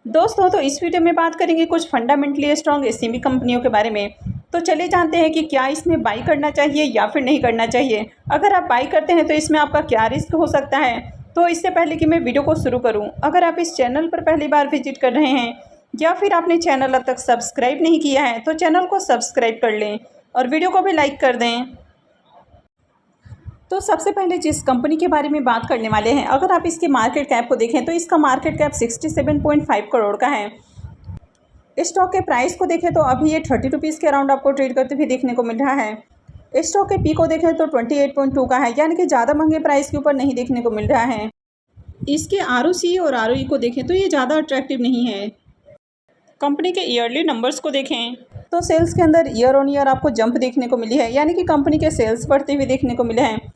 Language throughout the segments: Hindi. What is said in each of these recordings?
दोस्तों, तो इस वीडियो में बात करेंगे कुछ फंडामेंटली स्ट्रॉन्ग एसएमई कंपनियों के बारे में। तो चलिए जानते हैं कि क्या इसमें बाई करना चाहिए या फिर नहीं करना चाहिए। अगर आप बाई करते हैं तो इसमें आपका क्या रिस्क हो सकता है। तो इससे पहले कि मैं वीडियो को शुरू करूं, अगर आप इस चैनल पर पहली बार विजिट कर रहे हैं या फिर आपने चैनल अब तक सब्सक्राइब नहीं किया है तो चैनल को सब्सक्राइब कर लें और वीडियो को भी लाइक कर दें। तो सबसे पहले जिस कंपनी के बारे में बात करने वाले हैं, अगर आप इसके मार्केट कैप को देखें तो इसका मार्केट कैप 67.5 करोड़ का है। स्टॉक के प्राइस को देखें तो अभी ये 30 रुपीज़ के अराउंड आपको ट्रेड करते हुए देखने को मिल रहा है। स्टॉक के पी को देखें तो 28.2 का है, यानी कि ज़्यादा महंगे प्राइस के ऊपर नहीं देखने को मिल रहा है। इसके आरओसी और आरओई को देखें तो ये ज़्यादा अट्रैक्टिव नहीं है। कंपनी के ईयरली नंबर्स को देखें तो सेल्स के अंदर ईयर ऑन ईयर आपको जंप देखने को मिली है, यानी कि कंपनी के सेल्स बढ़ते हुए देखने को मिले हैं।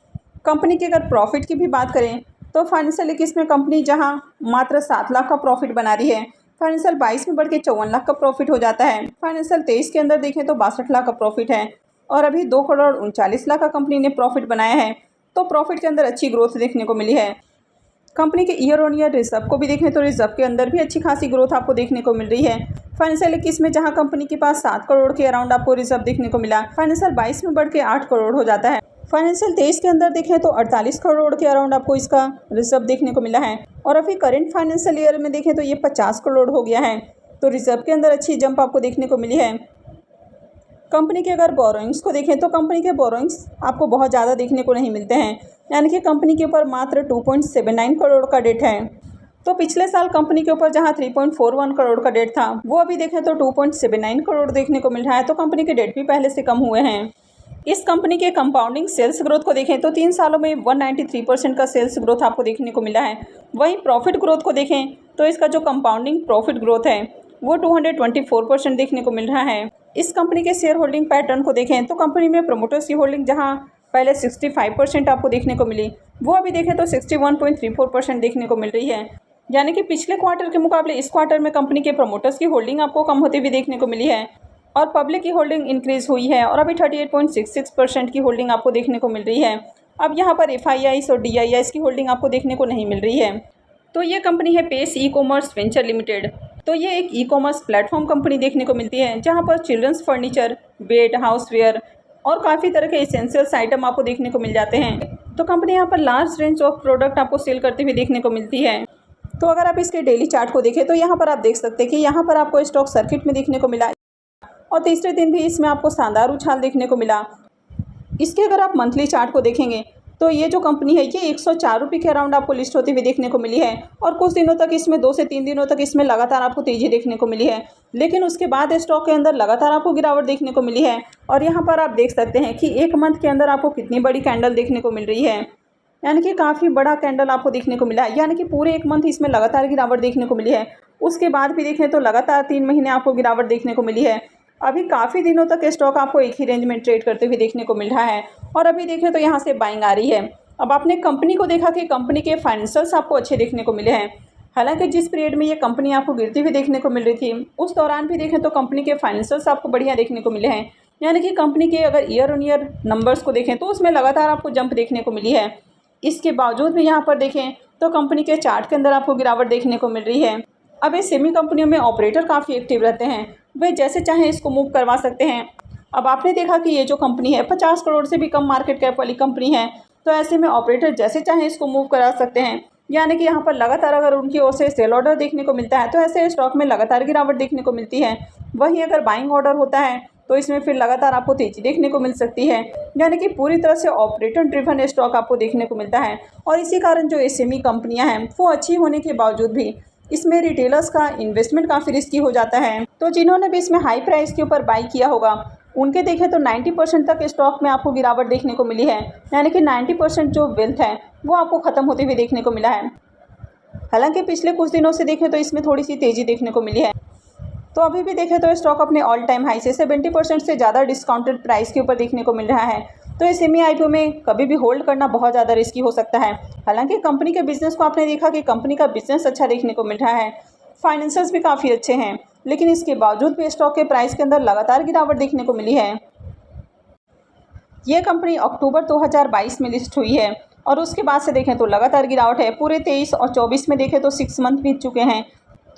कंपनी के अगर प्रॉफिट की भी बात करें तो फाइनेंशियल 21 में कंपनी जहां मात्र 7 लाख का प्रॉफिट बना रही है, फाइनेंशियल 22 में बढ़ के 54 लाख का प्रॉफिट हो जाता है। फाइनेंशियल 23 के अंदर देखें तो 62 लाख का प्रॉफिट है और अभी 2 करोड़ 39 लाख का कंपनी ने प्रॉफिट बनाया है। तो प्रॉफिट के अंदर अच्छी ग्रोथ देखने को मिली है। कंपनी के ईयर ऑन ईयर रिजर्व को भी देखें तो रिजर्व के अंदर भी अच्छी खासी ग्रोथ आपको देखने को मिल रही है। फाइनेंशियल 21 में जहां कंपनी के पास 7 करोड़ के अराउंड आपको रिजर्व देखने को मिला, फाइनेंशियल 22 में बढ़ के 8 करोड़ हो जाता है। फाइनेंशियल 23 के अंदर देखें तो 48 करोड़ के अराउंड आपको इसका रिजर्व देखने को मिला है और अभी करेंट फाइनेंशियल ईयर में देखें तो ये 50 करोड़ हो गया है। तो रिजर्व के अंदर अच्छी जंप आपको देखने को मिली है। कंपनी के अगर बोरोइंग्स को देखें तो कंपनी के बोरोइंग्स आपको बहुत ज़्यादा देखने को नहीं मिलते हैं, यानी कि कंपनी के ऊपर मात्र 2.79 करोड़ का डेट है। तो पिछले साल कंपनी के ऊपर जहां 3.41 करोड़ का डेट था, वो अभी देखें तो 2.79 करोड़ देखने को मिल रहा है। तो कंपनी के डेट भी पहले से कम हुए हैं। इस कंपनी के कंपाउंडिंग सेल्स ग्रोथ को देखें तो 3 सालों में 193% का सेल्स ग्रोथ आपको देखने को मिला है। वहीं प्रॉफिट ग्रोथ को देखें तो इसका जो कंपाउंडिंग प्रॉफिट ग्रोथ है वो 224% देखने को मिल रहा है। इस कंपनी के शेयर होल्डिंग पैटर्न को देखें तो कंपनी में प्रमोटर्स की होल्डिंग जहां पहले 65% आपको देखने को मिली, वो अभी देखें तो 61.34% देखने को मिल रही है। यानी कि पिछले क्वार्टर के मुकाबले इस क्वार्टर में कंपनी के प्रमोटर्स की होल्डिंग आपको कम होती हुई देखने को मिली है और पब्लिक की होल्डिंग इंक्रीज हुई है और अभी 38.66% की होल्डिंग आपको देखने को मिल रही है। अब यहाँ पर FIIs और DIIs की होल्डिंग आपको देखने को नहीं मिल रही है। तो ये कंपनी है Pace e commerce venture limited. तो ये एक ई कॉमर्स प्लेटफॉर्म कंपनी देखने को मिलती है जहाँ पर चिल्ड्रंस फर्नीचर, बेड, हाउसवेयर और काफ़ी तरह के एसेंशियल्स आइटम आपको देखने को मिल जाते हैं। तो कंपनी यहाँ पर लार्ज रेंज ऑफ प्रोडक्ट आपको सेल करते हुए देखने को मिलती है। तो अगर आप इसके डेली चार्ट को देखें तो यहाँ पर आप देख सकते हैं कि यहाँ पर आपको स्टॉक सर्किट में देखने को मिला और तीसरे दिन भी इसमें आपको शानदार उछाल देखने को मिला। इसके अगर आप मंथली चार्ट को देखेंगे तो ये जो कंपनी है ये 104 रुपये के अराउंड आपको लिस्ट होती हुई देखने को मिली है और कुछ दिनों तक इसमें 2 से 3 दिनों तक इसमें लगातार आपको तेज़ी देखने को मिली है, लेकिन उसके बाद स्टॉक के अंदर लगातार आपको गिरावट देखने को मिली है। और यहाँ पर आप देख सकते हैं कि एक मंथ के अंदर आपको कितनी बड़ी कैंडल देखने को मिल रही है, यानी कि काफ़ी बड़ा कैंडल आपको देखने को मिला है, यानी कि पूरे एक मंथ इसमें लगातार गिरावट देखने को मिली है। उसके बाद भी देखें तो लगातार 3 महीने आपको गिरावट देखने को मिली है। अभी काफ़ी दिनों तक स्टॉक आपको एक ही रेंज में ट्रेड करते हुए देखने को मिल रहा है और अभी देखें तो यहाँ से बाइंग आ रही है। अब आपने कंपनी को देखा कि कंपनी के फाइनेंशियल्स आपको अच्छे देखने को मिले हैं। हालांकि जिस पीरियड में ये कंपनी आपको गिरती हुई देखने को मिल रही थी उस दौरान भी देखें तो कंपनी के फाइनेंशियल्स आपको बढ़िया देखने को मिले हैं, यानी कि कंपनी के अगर ईयर ऑन ईयर नंबर्स को देखें तो उसमें लगातार आपको जंप देखने को मिली है। इसके बावजूद भी यहाँ पर देखें तो कंपनी के चार्ट के अंदर आपको गिरावट देखने को मिल रही है। अब इस सेमी कंपनियों में ऑपरेटर काफ़ी एक्टिव रहते हैं, वे जैसे चाहें इसको मूव करवा सकते हैं। अब आपने देखा कि ये जो कंपनी है 50 करोड़ से भी कम मार्केट कैप वाली कंपनी है, तो ऐसे में ऑपरेटर जैसे चाहें इसको मूव करा सकते हैं, यानी कि यहाँ पर लगातार अगर उनकी ओर से सेल ऑर्डर देखने को मिलता है तो ऐसे स्टॉक में लगातार गिरावट देखने को मिलती है। वहीं अगर बाइंग ऑर्डर होता है तो इसमें फिर लगातार आपको तेजी देखने को मिल सकती है, यानी कि पूरी तरह से ऑपरेटर ड्रिवन स्टॉक आपको देखने को मिलता है। और इसी कारण जो एसएमई कंपनियां हैं वो अच्छी होने के बावजूद भी इसमें रिटेलर्स का इन्वेस्टमेंट काफ़ी रिस्की हो जाता है। तो जिन्होंने भी इसमें हाई प्राइस के ऊपर बाई किया होगा उनके देखें तो 90% तक स्टॉक में आपको गिरावट देखने को मिली है, यानी कि 90% जो वेल्थ है वो आपको ख़त्म होते हुए देखने को मिला है। हालांकि पिछले कुछ दिनों से देखें तो इसमें थोड़ी सी तेज़ी देखने को मिली है। तो अभी भी देखें तो स्टॉक अपने ऑल टाइम हाई से 70% से ज़्यादा डिस्काउंटेड प्राइस के ऊपर देखने को मिल रहा है। तो इस सेमी आईपीओ में कभी भी होल्ड करना बहुत ज़्यादा रिस्की हो सकता है। हालांकि कंपनी के बिजनेस को आपने देखा कि कंपनी का बिजनेस अच्छा देखने को मिल रहा है, फाइनेंशियल्स भी काफ़ी अच्छे हैं, लेकिन इसके बावजूद भी स्टॉक के प्राइस के अंदर लगातार गिरावट देखने को मिली है। ये कंपनी अक्टूबर 2022 में लिस्ट हुई है और उसके बाद से देखें तो लगातार गिरावट है। पूरे 23 और 24 में देखें तो 6 मंथ बीत चुके हैं।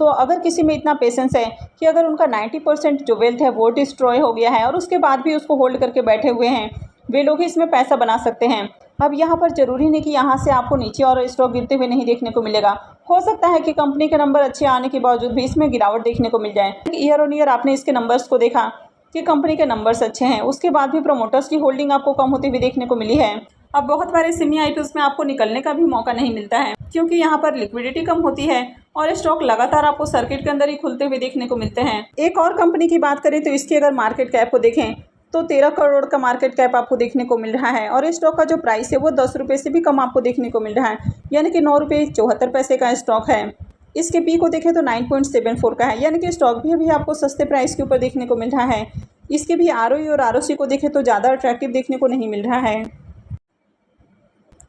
तो अगर किसी में इतना पेशेंस है कि अगर उनका 90% जो वेल्थ है वो डिस्ट्रॉय हो गया है और उसके बाद भी उसको होल्ड करके बैठे हुए हैं, वे लोग ही इसमें पैसा बना सकते हैं। अब यहाँ पर ज़रूरी नहीं कि यहाँ से आपको नीचे और स्टॉक गिरते हुए नहीं देखने को मिलेगा। हो सकता है कि कंपनी के नंबर अच्छे आने के बावजूद भी इसमें गिरावट देखने को मिल जाए। ईयर ऑन ईयर आपने इसके नंबर्स को देखा कि कंपनी के नंबर्स अच्छे हैं, उसके बाद भी प्रमोटर्स की होल्डिंग आपको कम होती हुई देखने को मिली है। अब बहुत बार सेमी आईपीओस में आपको निकलने का भी मौका नहीं मिलता है, क्योंकि यहाँ पर लिक्विडिटी कम होती है और स्टॉक लगातार आपको सर्किट के अंदर ही खुलते हुए देखने को मिलते हैं। एक और कंपनी की बात करें तो इसकी अगर मार्केट कैप को देखें तो 13 करोड़ का मार्केट कैप आपको देखने को मिल रहा है और स्टॉक का जो प्राइस है वो 10 रुपये से भी कम आपको देखने को मिल रहा है, यानी कि 9 रुपये 74 पैसे का स्टॉक है। इसके पी को देखें तो 9.74 का है, यानी कि स्टॉक भी अभी आपको सस्ते प्राइस के ऊपर देखने को मिल रहा है। इसके भी आरओई और आरओसी को देखें तो ज़्यादा अट्रैक्टिव देखने को नहीं मिल रहा है।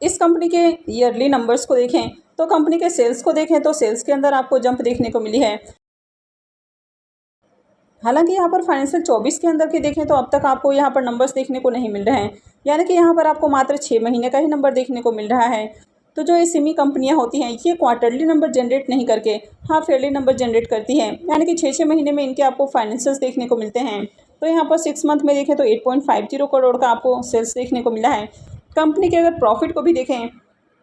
इस कंपनी के ईयरली नंबर्स को देखें तो कंपनी के सेल्स को देखें तो सेल्स के अंदर आपको जंप देखने को मिली है। हालांकि यहाँ पर फाइनेंशियल 24 के अंदर के देखें तो अब तक आपको यहाँ पर नंबर्स देखने को नहीं मिल रहे हैं, यानी कि यहाँ पर आपको मात्र 6 महीने का ही नंबर देखने को मिल रहा है। तो जो ये सेमी कंपनियाँ होती हैं ये क्वार्टरली नंबर जनरेट नहीं करके हाफ ईयरली नंबर जनरेट करती हैं, यानी कि 6 महीने में इनके आपको फाइनेंशियल्स देखने को मिलते हैं। तो यहाँ पर 6 मंथ में देखें तो 8.50 करोड़ का आपको सेल्स देखने को मिला है। कंपनी के अगर प्रॉफिट को भी देखें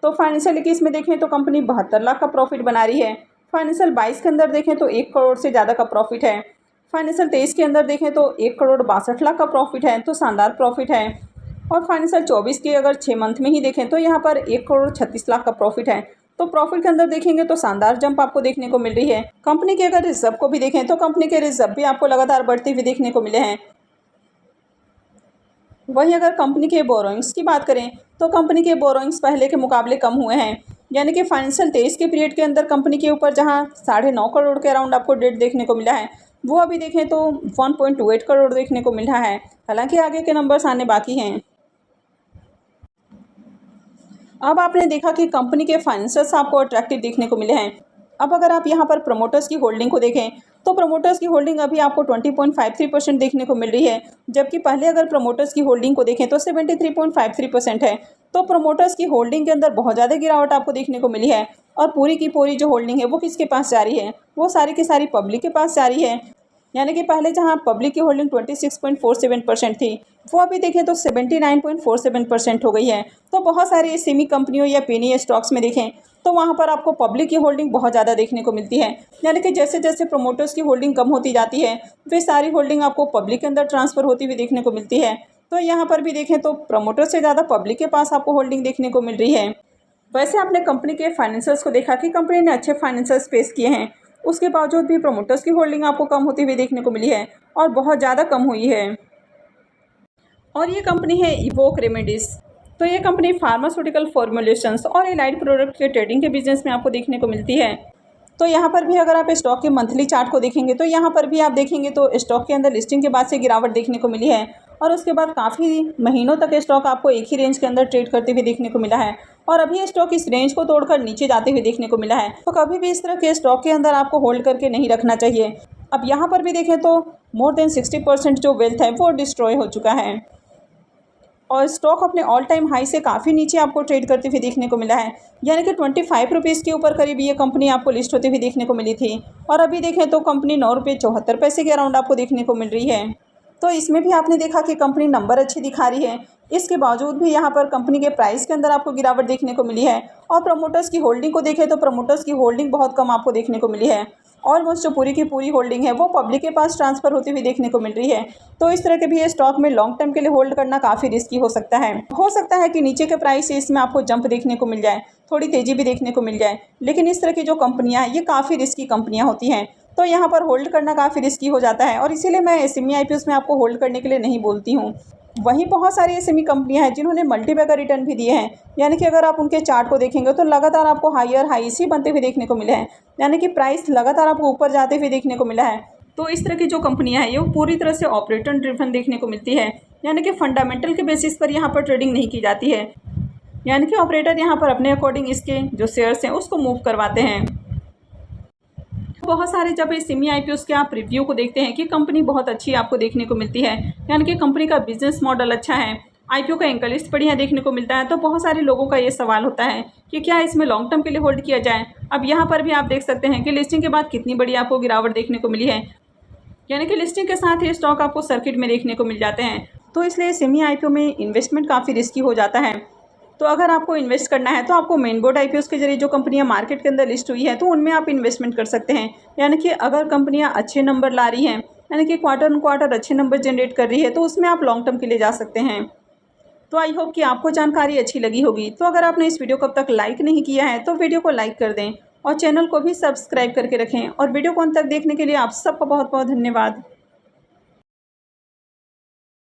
तो फाइनेंशियल 21 में देखें तो कंपनी 72 लाख का प्रॉफिट बना रही है। फाइनेंशियल 22 के अंदर देखें तो 1 करोड़ से ज़्यादा का प्रॉफिट है। फाइनेंशियल 23 के अंदर देखें तो 1 करोड़ 62 लाख का प्रॉफिट है, तो शानदार प्रॉफिट है। और फाइनेंशियल 24 के अगर 6 मंथ में ही देखें तो यहाँ पर 1 करोड़ 36 लाख का प्रॉफिट है। तो प्रॉफिट के अंदर देखेंगे तो शानदार जंप आपको देखने को मिल रही है। कंपनी के अगर रिजर्व को भी देखें तो कंपनी के रिजर्व भी आपको लगातार बढ़ते हुए देखने को मिले हैं। वहीं अगर कंपनी के बोरोइंग्स की बात करें तो कंपनी के बोरोइंग्स पहले के मुकाबले कम हुए हैं, यानी कि फाइनेंशियल 23 के पीरियड के अंदर कंपनी के ऊपर जहां 9.5 करोड़ के अराउंड आपको डेट देखने को मिला है, वो अभी देखें तो 1.28 करोड़ देखने को मिल रहा है। हालांकि आगे के नंबर्स आने बाकी हैं। अब आपने देखा कि कंपनी के फाइनेंशियल्स आपको अट्रैक्टिव देखने को मिले हैं। अब अगर आप यहाँ पर प्रमोटर्स की होल्डिंग को देखें तो प्रमोटर्स की होल्डिंग अभी आपको 20.53% देखने को मिल रही है, जबकि पहले अगर प्रमोटर्स की होल्डिंग को देखें तो 73.53% है। तो प्रमोटर्स की होल्डिंग के अंदर बहुत ज़्यादा गिरावट आपको देखने को मिली है और पूरी की पूरी जो होल्डिंग है वो किसके पास जा रही है, वो सारी की सारी पब्लिक के पास जा रही है। यानी कि पहले जहां पब्लिक की होल्डिंग 26.47% थी, वो अभी देखें तो 79.47% हो गई है। तो बहुत सारी सेमी कंपनियों या पेनी स्टॉक्स में देखें तो वहां पर आपको पब्लिक की होल्डिंग बहुत ज़्यादा देखने को मिलती है, यानी कि जैसे जैसे प्रमोटर्स की होल्डिंग कम होती जाती है वे सारी होल्डिंग आपको पब्लिक के अंदर ट्रांसफ़र होती हुई देखने को मिलती है। तो यहाँ पर भी देखें तो प्रमोटर से ज़्यादा पब्लिक के पास आपको होल्डिंग देखने को मिल रही है। वैसे आपने कंपनी के फाइनेंशियल्स को देखा कि कंपनी ने अच्छे फाइनेंशियल्स पेश किए हैं, उसके बावजूद भी प्रमोटर्स की होल्डिंग आपको कम होती हुई देखने को मिली है और बहुत ज़्यादा कम हुई है। और ये कंपनी है इवोक रेमेडीज़। तो ये कंपनी फार्मास्यूटिकल फॉर्मुलेशंस और एलाइड प्रोडक्ट के ट्रेडिंग के बिजनेस में आपको देखने को मिलती है। तो यहाँ पर भी अगर आप स्टॉक के मंथली चार्ट को देखेंगे तो यहाँ पर भी आप देखेंगे तो स्टॉक के अंदर लिस्टिंग के बाद से गिरावट देखने को मिली है और उसके बाद काफ़ी महीनों तक स्टॉक आपको एक ही रेंज के अंदर ट्रेड करते हुए देखने को मिला है और अभी स्टॉक इस रेंज को तोड़कर नीचे जाते हुए देखने को मिला है। तो कभी भी इस तरह के स्टॉक के अंदर आपको होल्ड करके नहीं रखना चाहिए। अब यहाँ पर भी देखें तो मोर देन 60% जो वेल्थ है वो डिस्ट्रॉय हो चुका है और स्टॉक अपने ऑल टाइम हाई से काफ़ी नीचे आपको ट्रेड करते हुए देखने को मिला है, यानी कि 25 रुपीज़ के ऊपर करीब ये कंपनी आपको लिस्ट होते हुए देखने को मिली थी और अभी देखें तो कंपनी 9 रुपये 74 पैसे के अराउंड आपको देखने को मिल रही है। तो इसमें भी आपने देखा कि कंपनी नंबर अच्छे दिखा रही है, इसके बावजूद भी यहाँ पर कंपनी के प्राइस के अंदर आपको गिरावट देखने को मिली है। और प्रमोटर्स की होल्डिंग को देखें तो प्रमोटर्स की होल्डिंग बहुत कम आपको देखने को मिली है, ऑलमोस्ट जो पूरी की पूरी होल्डिंग है वो पब्लिक के पास ट्रांसफ़र होती हुई देखने को मिल रही है। तो इस तरह के भी ये स्टॉक में लॉन्ग टर्म के लिए होल्ड करना काफ़ी रिस्की हो सकता है। हो सकता है कि नीचे के प्राइस से इसमें आपको जंप देखने को मिल जाए, थोड़ी तेज़ी भी देखने को मिल जाए, लेकिन इस तरह की जो कंपनियाँ हैं ये काफ़ी रिस्की कंपनियाँ होती हैं, तो यहाँ पर होल्ड करना काफ़ी रिस्की हो जाता है और इसीलिए मैं एसएमई आईपीओस में आपको होल्ड करने के लिए नहीं बोलती हूँ। वहीं बहुत सारी एसएमई कंपनियां हैं जिन्होंने मल्टीबैगर रिटर्न भी दिए हैं, यानी कि अगर आप उनके चार्ट को देखेंगे तो लगातार आपको हाईयर हाईस ही बनते हुए देखने को मिले हैं, यानी कि प्राइस लगातार आपको ऊपर जाते हुए देखने को मिला है। तो इस तरह की जो कंपनियां हैं ये पूरी तरह से ऑपरेटर ड्रिवन देखने को मिलती है, यानी कि फंडामेंटल के बेसिस पर यहाँ पर ट्रेडिंग नहीं की जाती है, यानी कि ऑपरेटर यहाँ पर अपने अकॉर्डिंग इसके जो शेयर्स हैं उसको मूव करवाते हैं। बहुत सारे जब एसएमई आईपीओस के आप रिव्यू को देखते हैं कि कंपनी बहुत अच्छी आपको देखने को मिलती है, यानी कि कंपनी का बिजनेस मॉडल अच्छा है, आईपीओ का एंकर लिस्ट बढ़िया देखने को मिलता है। तो बहुत सारे लोगों का ये सवाल होता है कि क्या इसमें लॉन्ग टर्म के लिए होल्ड किया जाए। अब यहाँ पर भी आप देख सकते हैं कि लिस्टिंग के बाद कितनी बड़ी आपको गिरावट देखने को मिली है, यानी कि लिस्टिंग के साथ ही स्टॉक आपको सर्किट में देखने को मिल जाते हैं। तो इसलिए सेमी आईपीओ में इन्वेस्टमेंट काफ़ी रिस्की हो जाता है। तो अगर आपको इन्वेस्ट करना है तो आपको मेन बोर्ड आईपीओ के जरिए जो कंपनियां मार्केट के अंदर लिस्ट हुई है तो उनमें आप इन्वेस्टमेंट कर सकते हैं। यानी कि अगर कंपनियां अच्छे नंबर ला रही हैं, यानी कि क्वार्टर ऑन क्वार्टर अच्छे नंबर जनरेट कर रही है, तो उसमें आप लॉन्ग टर्म के लिए जा सकते हैं। तो आई होप कि आपको जानकारी अच्छी लगी होगी। तो अगर आपने इस वीडियो को अब तक लाइक नहीं किया है तो वीडियो को लाइक कर दें और चैनल को भी सब्सक्राइब करके रखें। और वीडियो को अंत तक देखने के लिए आप सबका बहुत बहुत धन्यवाद।